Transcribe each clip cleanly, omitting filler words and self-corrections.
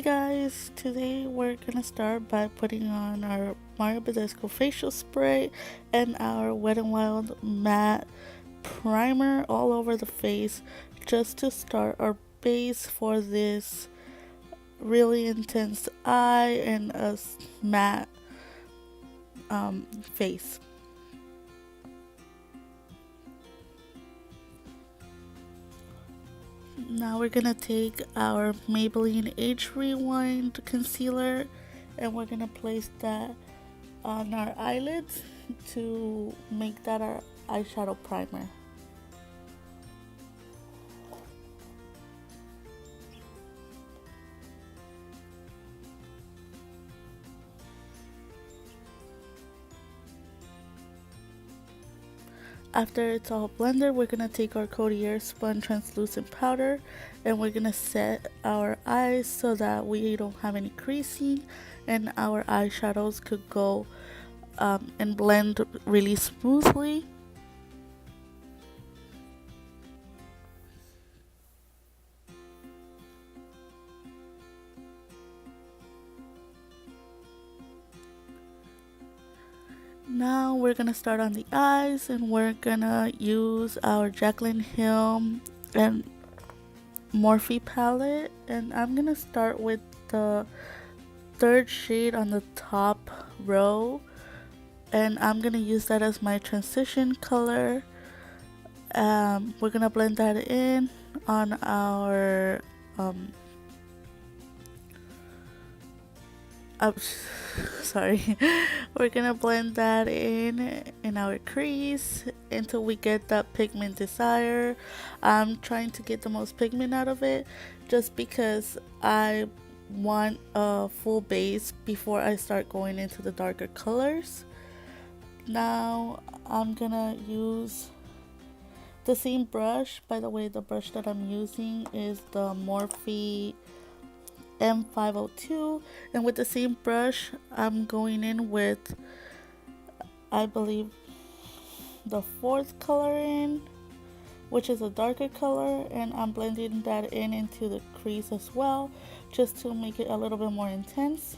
guys, today we're gonna start by putting on our Badescu facial spray and our Wet n Wild matte primer all over the face just to start our base for this really intense eye and a matte face. Now we're gonna take our Maybelline Age Rewind concealer and we're gonna place that on our eyelids to make that our eyeshadow primer. After it's all blended, we're gonna take our Coty Airspun Translucent powder and we're gonna set our eyes so that we don't have any creasing and our eyeshadows could go and blend really smoothly. Now we're gonna start on the eyes and we're gonna use our Jaclyn Hill and Morphe palette, and I'm gonna start with the third shade on the top row and I'm gonna use that as my transition color. We're gonna blend that in on our sorry, we're gonna blend that in our crease until we get that pigment desired. I'm trying to get the most pigment out of it just because I want a full base before I start going into the darker colors. Now I'm gonna use the same brush. By the way, the brush that I'm using is the Morphe M502, and with the same brush I'm going in with, I believe, the fourth color in, which is a darker color, and I'm blending that in into the crease as well just to make it a little bit more intense.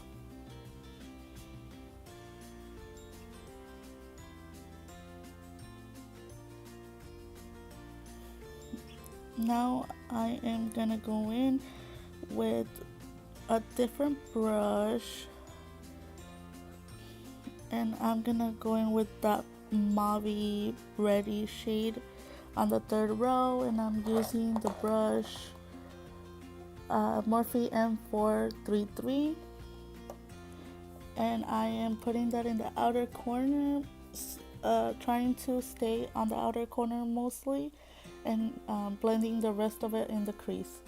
Now I am gonna go in with a different brush and I'm gonna go in with that mauve reddy shade on the third row, and I'm using the brush Morphe M433, and I am putting that in the outer corner, trying to stay on the outer corner mostly, and blending the rest of it in the crease.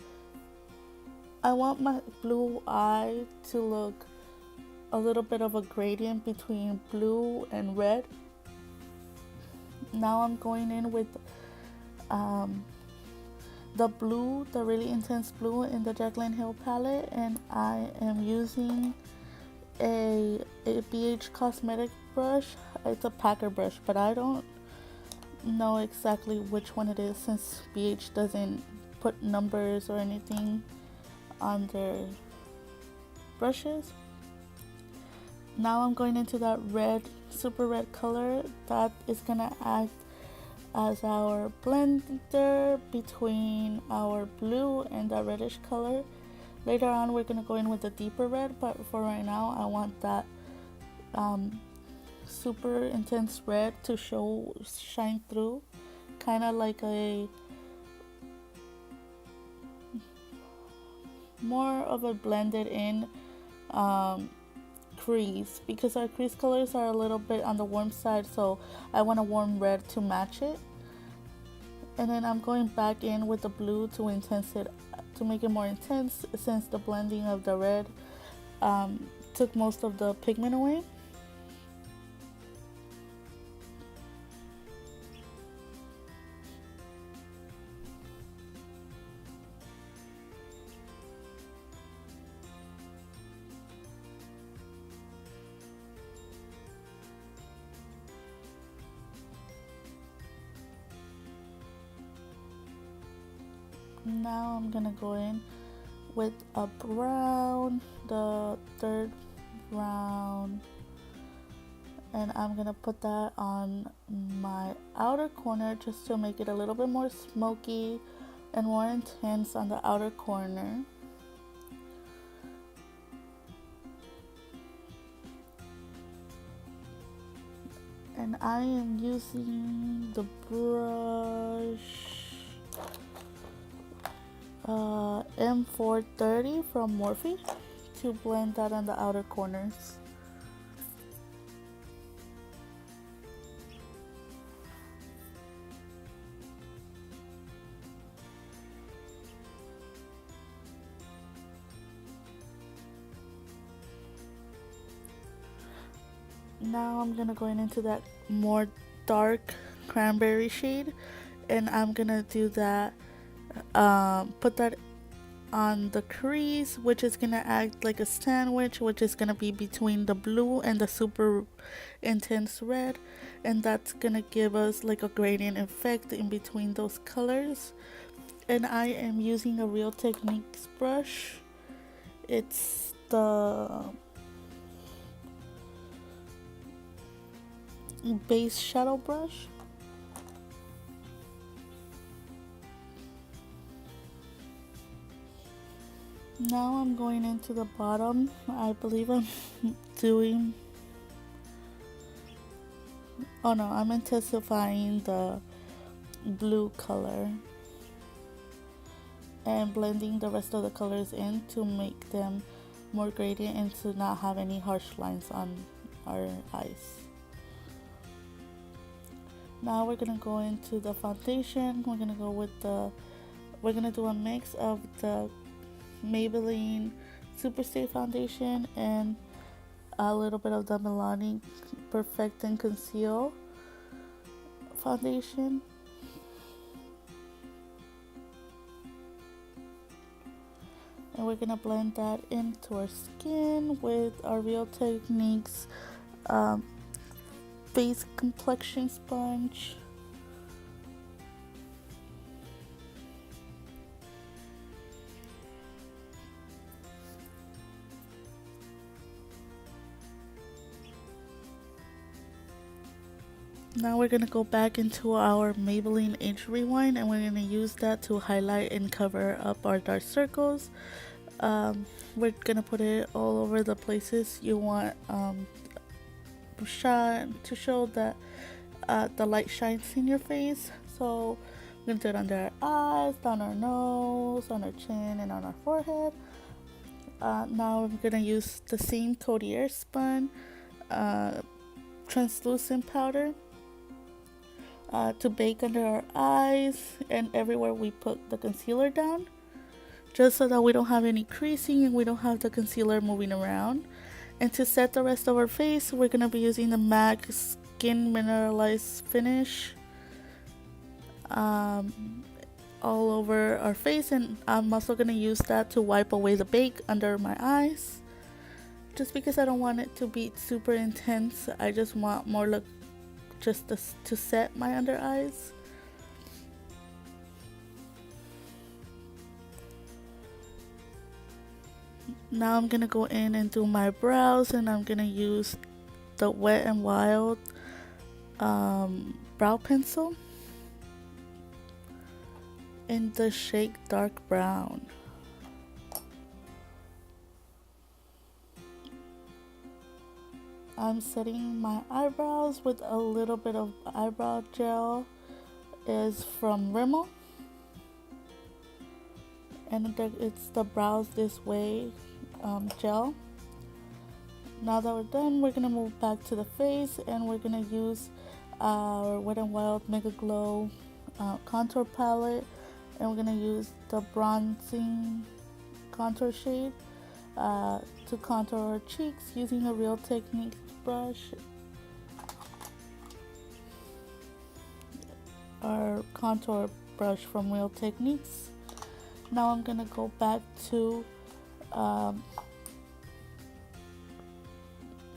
I want my blue eye to look a little bit of a gradient between blue and red. Now I'm going in with the blue, the really intense blue in the Jaclyn Hill palette, and I am using a BH Cosmetic brush. It's a packer brush, but I don't know exactly which one it is since BH doesn't put numbers or anything on their brushes. Now I'm going into that red, super red color that is gonna act as our blender between our blue and that reddish color. Later on we're gonna go in with a deeper red, but for right now I want that super intense red to shine through, kind of like a more of a blended in crease, because our crease colors are a little bit on the warm side, so I want a warm red to match it. And then I'm going back in with the blue to make it more intense, since the blending of the red took most of the pigment away. Now I'm gonna go in with a brown, the third brown, and I'm gonna put that on my outer corner just to make it a little bit more smoky and more intense on the outer corner. And I am using the brush M430 from Morphe to blend that on the outer corners. Now I'm gonna go into that more dark cranberry shade, and I'm gonna do that, put that on the crease, which is gonna act like a sandwich, which is gonna be between the blue and the super intense red, and that's gonna give us like a gradient effect in between those colors. And I am using a Real Techniques brush. It's the base shadow brush. Now I'm going into the bottom. I believe I'm doing, oh no, I'm intensifying the blue color and blending the rest of the colors in to make them more gradient and to not have any harsh lines on our eyes. Now we're gonna go into the foundation. We're gonna go with we're gonna do a mix of the Maybelline Super Stay Foundation and a little bit of the Milani Perfect and Conceal Foundation. And we're gonna blend that into our skin with our Real Techniques face complexion sponge. Now we're going to go back into our Maybelline Age Rewind, and we're going to use that to highlight and cover up our dark circles. We're going to put it all over the places you want shot to show that the light shines in your face. So we're going to do it under our eyes, down our nose, on our chin, and on our forehead. Now I'm going to use the same Coty Airspun Translucent powder to bake under our eyes and everywhere we put the concealer down, just so that we don't have any creasing and we don't have the concealer moving around. And to set the rest of our face, we're going to be using the MAC Skin Mineralize Finish all over our face, and I'm also going to use that to wipe away the bake under my eyes, just because I don't want it to be super intense. I just want more look just to set my under eyes. Now I'm gonna go in and do my brows, and I'm gonna use the Wet n Wild brow pencil in the shade dark brown. I'm setting my eyebrows with a little bit of eyebrow gel. Is from Rimmel, and it's the Brows This Way gel. Now that we're done, we're gonna move back to the face, and we're gonna use our Wet n Wild MegaGlo Contour palette, and we're gonna use the bronzing contour shade to contour our cheeks using a Real Techniques brush. Our contour brush from Real Techniques. Now I'm gonna go back to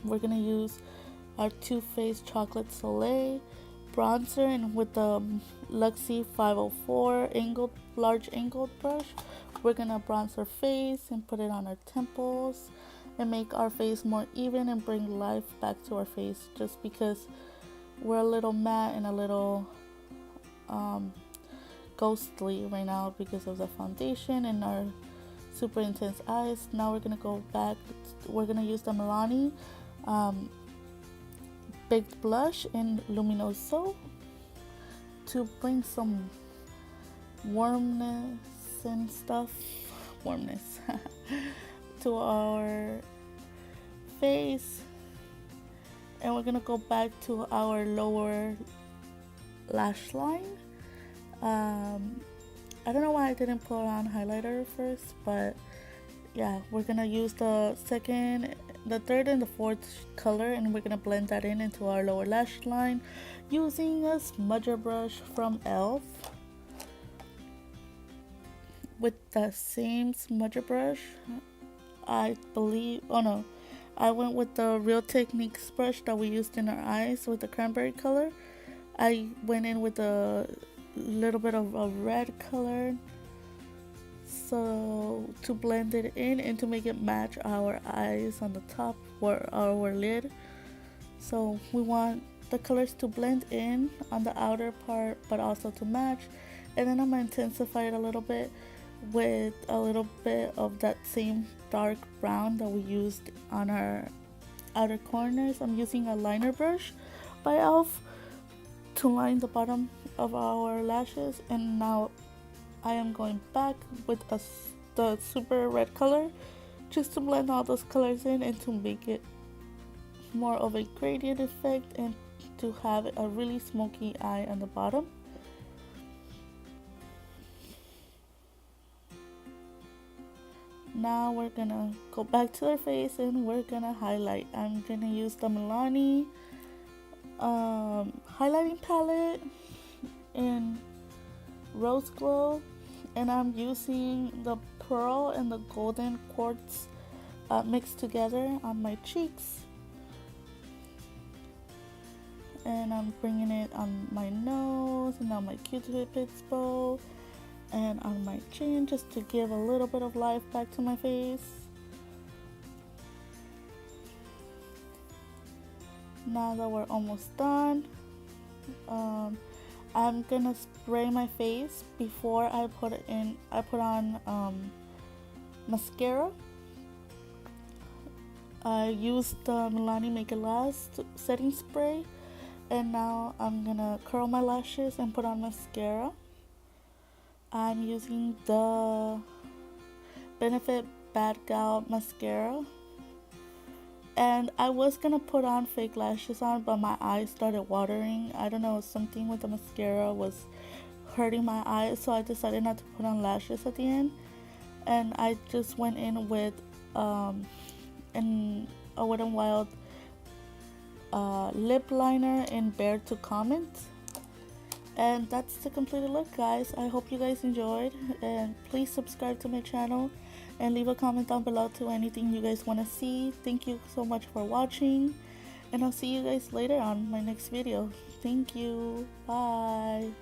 we're gonna use our Faced Chocolate Solei bronzer, and with the Luxie 504 large angled brush, we're gonna bronze our face and put it on our temples and make our face more even and bring life back to our face, just because we're a little matte and a little ghostly right now because of the foundation and our super intense eyes. Now we're gonna go back, we're gonna use the Milani baked blush in Luminoso to bring some warmness and stuff, to our face. And we're gonna go back to our lower lash line. I don't know why I didn't put on highlighter first, but yeah, we're gonna use the third and the fourth color, and we're gonna blend that into our lower lash line using a smudger brush from e.l.f. With the same smudger brush, I went with the Real Techniques brush that we used in our eyes with the cranberry color. I went in with a little bit of a red color, so to blend it in and to make it match our eyes on the top or our lid. So we want the colors to blend in on the outer part but also to match. And then I'm gonna intensify it a little bit with a little bit of that same dark brown that we used on our outer corners. I'm using a liner brush by e.l.f. to line the bottom of our lashes, and now I am going back with the super red color just to blend all those colors in and to make it more of a gradient effect and to have a really smoky eye on the bottom. Now we're gonna go back to their face and we're gonna highlight. I'm gonna use the Milani highlighting palette in Rose Glow, and I'm using the pearl and the golden quartz mixed together on my cheeks, and I'm bringing it on my nose and on my Q-tip bow and on my chin just to give a little bit of life back to my face. Now that we're almost done, I'm gonna spray my face before I put on mascara. I used the Milani Make It Last setting spray, and now I'm gonna curl my lashes and put on mascara. I'm using the Benefit badGal mascara, and I was gonna put on fake lashes on, but my eyes started watering. I don't know, something with the mascara was hurting my eyes, so I decided not to put on lashes at the end, and I just went in with a Wetnwild lip liner in Bear to Comment. And that's the completed look, guys. I hope you guys enjoyed, and please subscribe to my channel and leave a comment down below to anything you guys want to see. Thank you so much for watching, and I'll see you guys later on my next video. Thank you. Bye.